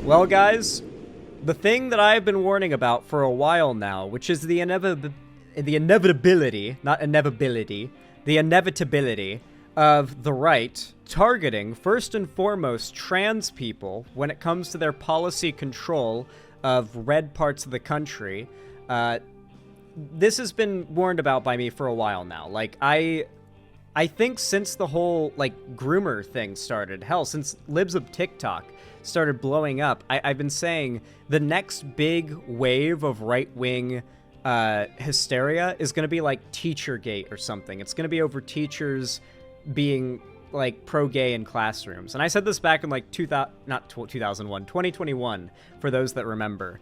Well, guys, the thing that I've been warning about for a while now, which is the inevitability, not inevitability, the inevitability of the right targeting, first and foremost, trans people when it comes to their policy control of red parts of the country. This has been warned about by me for a while now. Like, I think since the whole, like, groomer thing started, hell, since libs of TikTok started blowing up, I've been saying the next big wave of right-wing hysteria is going to be like Teachergate or something. It's going to be over teachers being, like, pro-gay in classrooms. And I said this back in, like, 2021, for those that remember.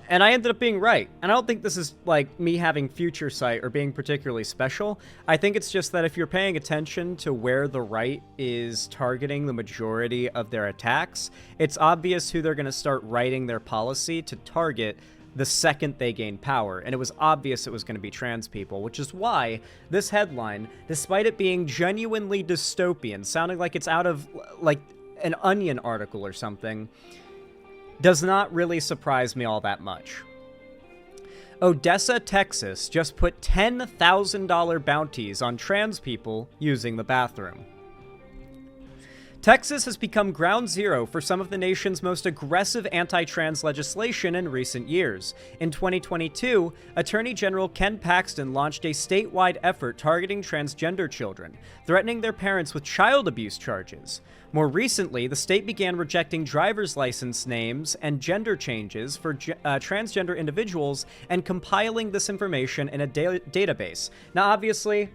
And I ended up being right. And I don't think this is, like, me having future sight or being particularly special. I think it's just that if you're paying attention to where the right is targeting the majority of their attacks, it's obvious who they're going to start writing their policy to target the second they gain power. And it was obvious it was going to be trans people, which is why this headline, despite it being genuinely dystopian, sounding like it's out of, like, an Onion article or something, does not really surprise me all that much. Odessa, Texas just put $10,000 bounties on trans people using the bathroom. Texas has become ground zero for some of the nation's most aggressive anti-trans legislation in recent years. In 2022, Attorney General Ken Paxton launched a statewide effort targeting transgender children, threatening their parents with child abuse charges. More recently, the state began rejecting driver's license names and gender changes for transgender individuals and compiling this information in a database. Now, obviously,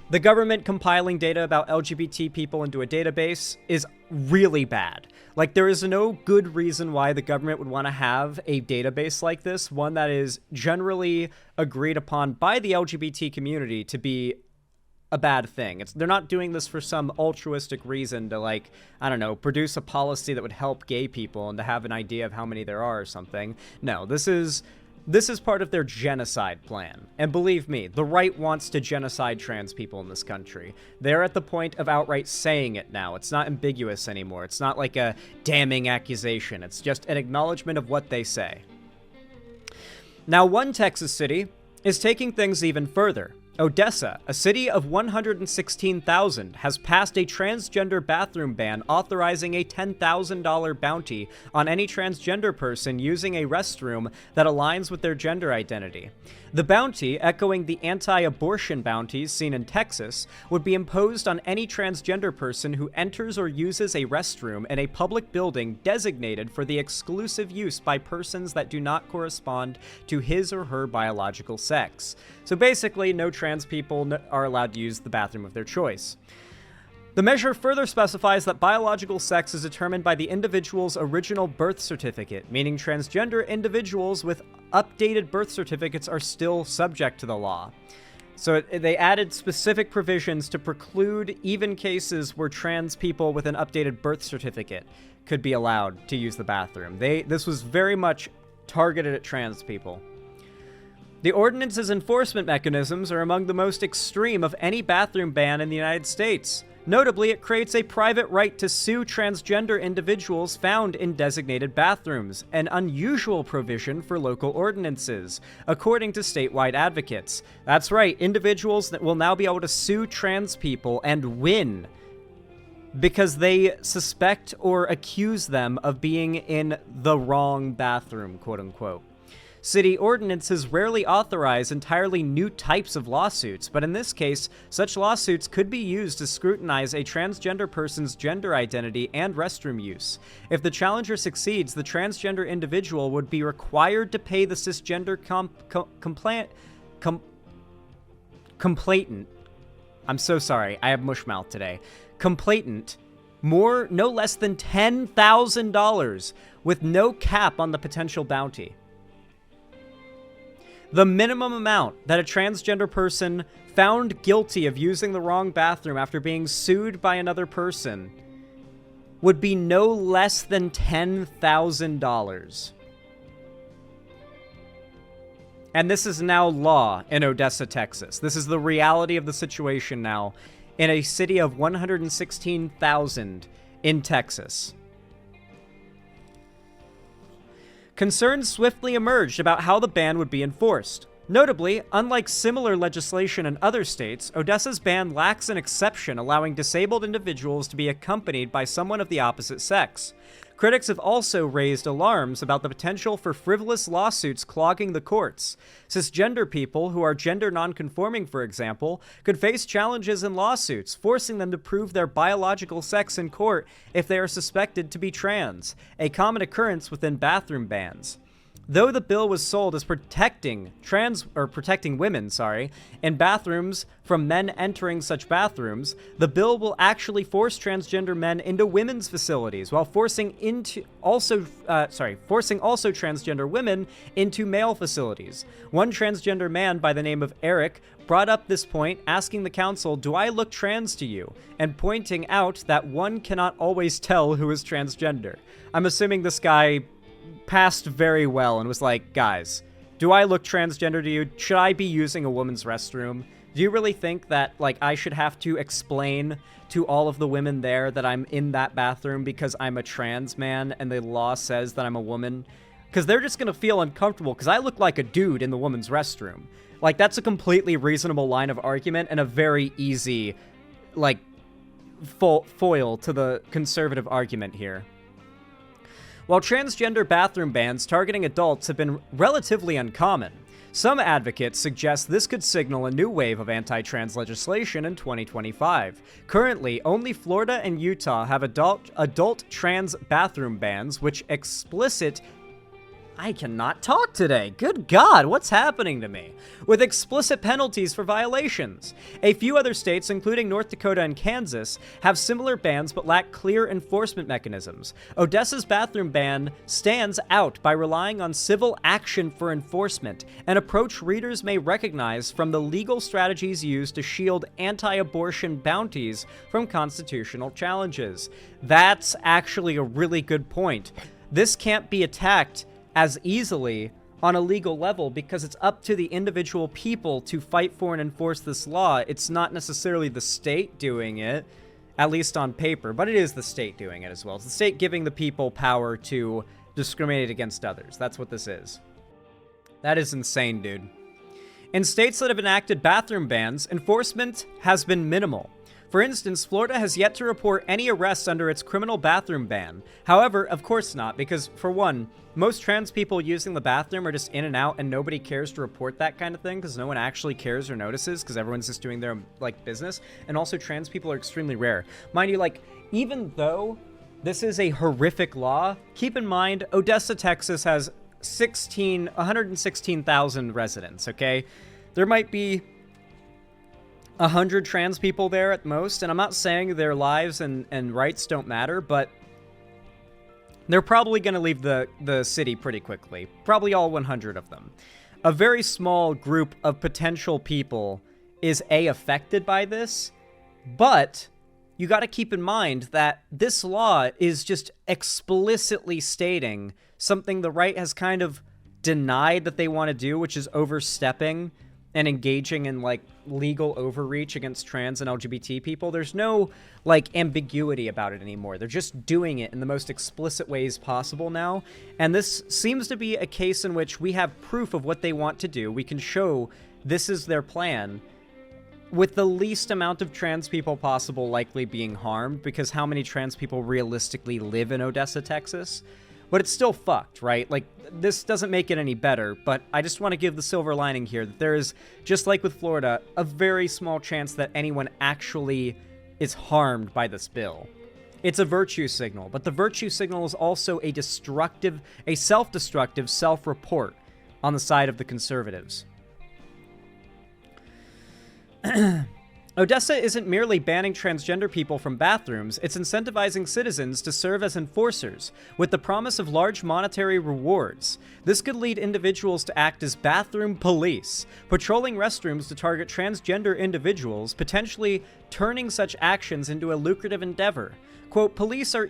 the government compiling data about LGBT people into a database is really bad. Like, there is no good reason why the government would want to have a database like this, one that is generally agreed upon by the LGBT community to be a bad thing. They're not doing this for some altruistic reason to, like, I don't know, produce a policy that would help gay people and to have an idea of how many there are or something. No, this is part of their genocide plan. And believe me, the right wants to genocide trans people in this country. They're at the point of outright saying it now. It's not ambiguous anymore. It's not like a damning accusation. It's just an acknowledgement of what they say. Now, one Texas city is taking things even further. Odessa, a city of 116,000, has passed a transgender bathroom ban authorizing a $10,000 bounty on any transgender person using a restroom that aligns with their gender identity. The bounty, echoing the anti-abortion bounties seen in Texas, would be imposed on any transgender person who enters or uses a restroom in a public building designated for the exclusive use by persons that do not correspond to his or her biological sex. So basically, no trans people are allowed to use the bathroom of their choice. The measure further specifies that biological sex is determined by the individual's original birth certificate, meaning transgender individuals with updated birth certificates are still subject to the law. So they added specific provisions to preclude even cases where trans people with an updated birth certificate could be allowed to use the bathroom. This was very much targeted at trans people. The ordinance's enforcement mechanisms are among the most extreme of any bathroom ban in the United States. Notably, it creates a private right to sue transgender individuals found in designated bathrooms, an unusual provision for local ordinances, according to statewide advocates. That's right, individuals that will now be able to sue trans people and win because they suspect or accuse them of being in the wrong bathroom, quote unquote. City ordinances rarely authorize entirely new types of lawsuits, but in this case, such lawsuits could be used to scrutinize a transgender person's gender identity and restroom use. If the challenger succeeds, the transgender individual would be required to pay the cisgender complainant. I'm so sorry, I have mushmouth today. Complainant no less than $10,000 with no cap on the potential bounty. The minimum amount that a transgender person found guilty of using the wrong bathroom after being sued by another person would be no less than $10,000. And this is now law in Odessa, Texas. This is the reality of the situation now in a city of 116,000 in Texas. Concerns swiftly emerged about how the ban would be enforced. Notably, unlike similar legislation in other states, Odessa's ban lacks an exception allowing disabled individuals to be accompanied by someone of the opposite sex. Critics have also raised alarms about the potential for frivolous lawsuits clogging the courts. Cisgender people who are gender nonconforming, for example, could face challenges in lawsuits, forcing them to prove their biological sex in court if they are suspected to be trans, a common occurrence within bathroom bans. Though the bill was sold as protecting women, in bathrooms from men entering such bathrooms, the bill will actually force transgender men into women's facilities while forcing also transgender women into male facilities. One transgender man by the name of Eric brought up this point, asking the council, "Do I look trans to you?" and pointing out that one cannot always tell who is transgender. I'm assuming this guy passed very well and was like, "Guys, do I look transgender to you? Should I be using a woman's restroom? Do you really think that, like, I should have to explain to all of the women there that I'm in that bathroom because I'm a trans man and the law says that I'm a woman?" Because they're just gonna feel uncomfortable because I look like a dude in the woman's restroom. Like, that's a completely reasonable line of argument and a very easy, like, foil to the conservative argument here. While transgender bathroom bans targeting adults have been relatively uncommon, some advocates suggest this could signal a new wave of anti-trans legislation in 2025. Currently, only Florida and Utah have adult trans bathroom bans, which I cannot talk today. Good God, what's happening to me? With explicit penalties for violations. A few other states, including North Dakota and Kansas, have similar bans but lack clear enforcement mechanisms. Odessa's bathroom ban stands out by relying on civil action for enforcement, an approach readers may recognize from the legal strategies used to shield anti-abortion bounties from constitutional challenges. That's actually a really good point. This can't be attacked as easily on a legal level because it's up to the individual people to fight for and enforce this law. It's not necessarily the state doing it, at least on paper, but it is the state doing it as well. It's the state giving the people power to discriminate against others. That's what this is. That is insane, dude. In states that have enacted bathroom bans, enforcement has been minimal. For instance, Florida has yet to report any arrests under its criminal bathroom ban. However, of course not, because for one, most trans people using the bathroom are just in and out and nobody cares to report that kind of thing because no one actually cares or notices because everyone's just doing their, like, business. And also trans people are extremely rare. Mind you, like, even though this is a horrific law, keep in mind, Odessa, Texas has 116,000 residents, okay? There might be 100 trans people there at most, and I'm not saying their lives and rights don't matter, but they're probably going to leave the city pretty quickly. Probably all 100 of them. A very small group of potential people is affected by this, but you got to keep in mind that this law is just explicitly stating something the right has kind of denied that they want to do, which is overstepping and engaging in, like, legal overreach against trans and LGBT people. There's no, like, ambiguity about it anymore. They're just doing it in the most explicit ways possible now. And this seems to be a case in which we have proof of what they want to do. We can show this is their plan with the least amount of trans people possible likely being harmed, because how many trans people realistically live in Odessa, Texas? But it's still fucked, right? Like, this doesn't make it any better, but I just want to give the silver lining here that there is, just like with Florida, a very small chance that anyone actually is harmed by this bill. It's a virtue signal, but the virtue signal is also a self-destructive self-report on the side of the conservatives. Odessa isn't merely banning transgender people from bathrooms, it's incentivizing citizens to serve as enforcers, with the promise of large monetary rewards. This could lead individuals to act as bathroom police, patrolling restrooms to target transgender individuals, potentially turning such actions into a lucrative endeavor. Quote, police or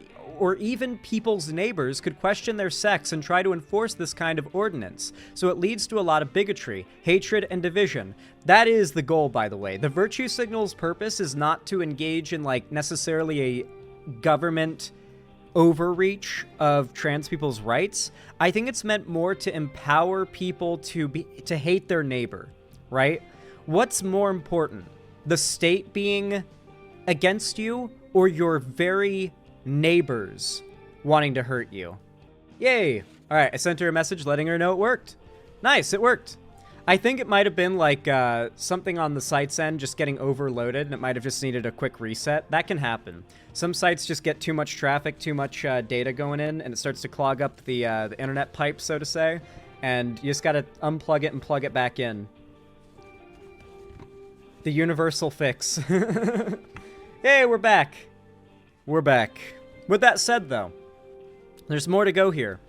even people's neighbors could question their sex and try to enforce this kind of ordinance, so it leads to a lot of bigotry, hatred, and division. That is the goal, by the way. The virtue signal's purpose is not to engage in, like, necessarily a government overreach of trans people's rights. I think it's meant more to empower people to hate their neighbor, right? What's more important, the state being against you or your very neighbors wanting to hurt you? Yay! All right, I sent her a message letting her know it worked. Nice, it worked. I think it might have been like something on the site's end just getting overloaded, and it might have just needed a quick reset. That can happen. Some sites just get too much traffic, too much data going in, and it starts to clog up the internet pipe, so to say, and you just gotta unplug it and plug it back in. The universal fix. Hey, we're back. We're back. With that said, though, there's more to go here.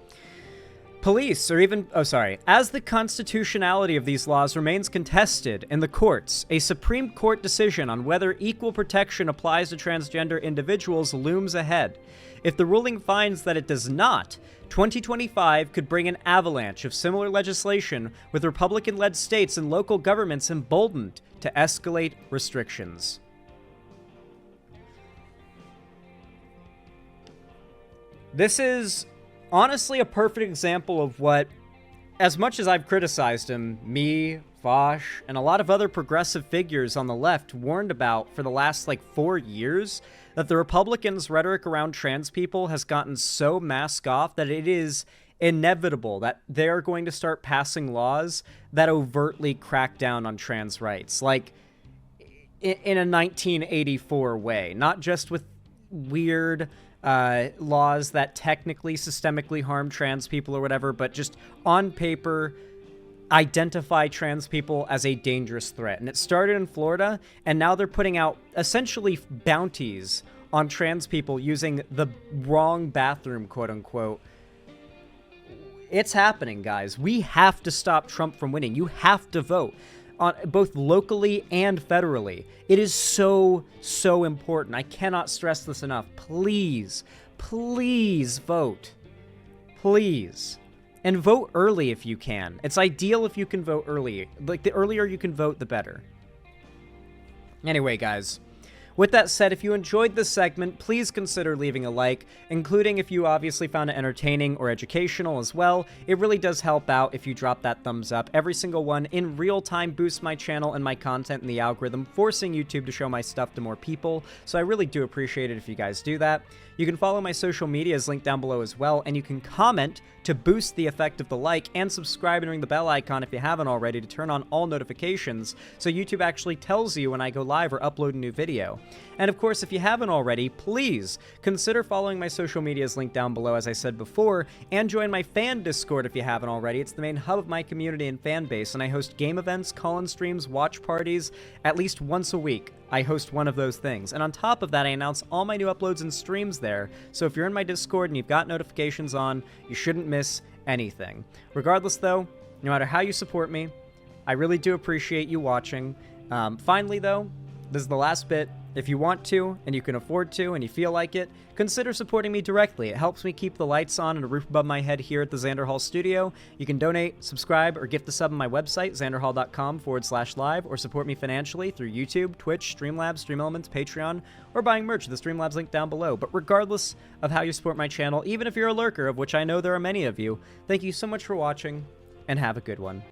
Police, or even, as the constitutionality of these laws remains contested in the courts, a Supreme Court decision on whether equal protection applies to transgender individuals looms ahead. If the ruling finds that it does not, 2025 could bring an avalanche of similar legislation, with Republican-led states and local governments emboldened to escalate restrictions. This is honestly a perfect example of what, as much as I've criticized him, me, Vosh, and a lot of other progressive figures on the left warned about for the last, 4 years, that the Republicans' rhetoric around trans people has gotten so mask off that it is inevitable that they're going to start passing laws that overtly crack down on trans rights, like in a 1984 way, not just with weird laws that technically systemically harm trans people or whatever, but just on paper identify trans people as a dangerous threat. And it started in Florida, and now they're putting out essentially bounties on trans people using the wrong bathroom, quote unquote. It's happening, guys. We have to stop Trump from winning. You have to vote. On both locally and federally. It is so important. I cannot stress this enough. Please vote. Please. And vote early if you can. It's ideal if you can vote early. The earlier you can vote, the better. Anyway, guys. With that said, if you enjoyed this segment, please consider leaving a like, including if you obviously found it entertaining or educational as well. It really does help out if you drop that thumbs up. Every single one in real time boosts my channel and my content in the algorithm, forcing YouTube to show my stuff to more people, so I really do appreciate it if you guys do that. You can follow my social medias linked down below as well, and you can comment to boost the effect of the like, and subscribe and ring the bell icon if you haven't already to turn on all notifications, so YouTube actually tells you when I go live or upload a new video. And of course, if you haven't already, please consider following my social medias linked down below, as I said before, and join my fan Discord if you haven't already. It's the main hub of my community and fan base, and I host game events, call-in streams, watch parties, at least once a week. I host one of those things. And on top of that, I announce all my new uploads and streams there, so if you're in my Discord and you've got notifications on, you shouldn't miss anything. Regardless, though, no matter how you support me, I really do appreciate you watching. Finally, though, this is the last bit. If you want to, and you can afford to, and you feel like it, consider supporting me directly. It helps me keep the lights on and a roof above my head here at the Xander Hall Studio. You can donate, subscribe, or gift a sub on my website, xanderhall.com/live, or support me financially through YouTube, Twitch, Streamlabs, StreamElements, Patreon, or buying merch at the Streamlabs link down below. But regardless of how you support my channel, even if you're a lurker, of which I know there are many of you, thank you so much for watching, and have a good one.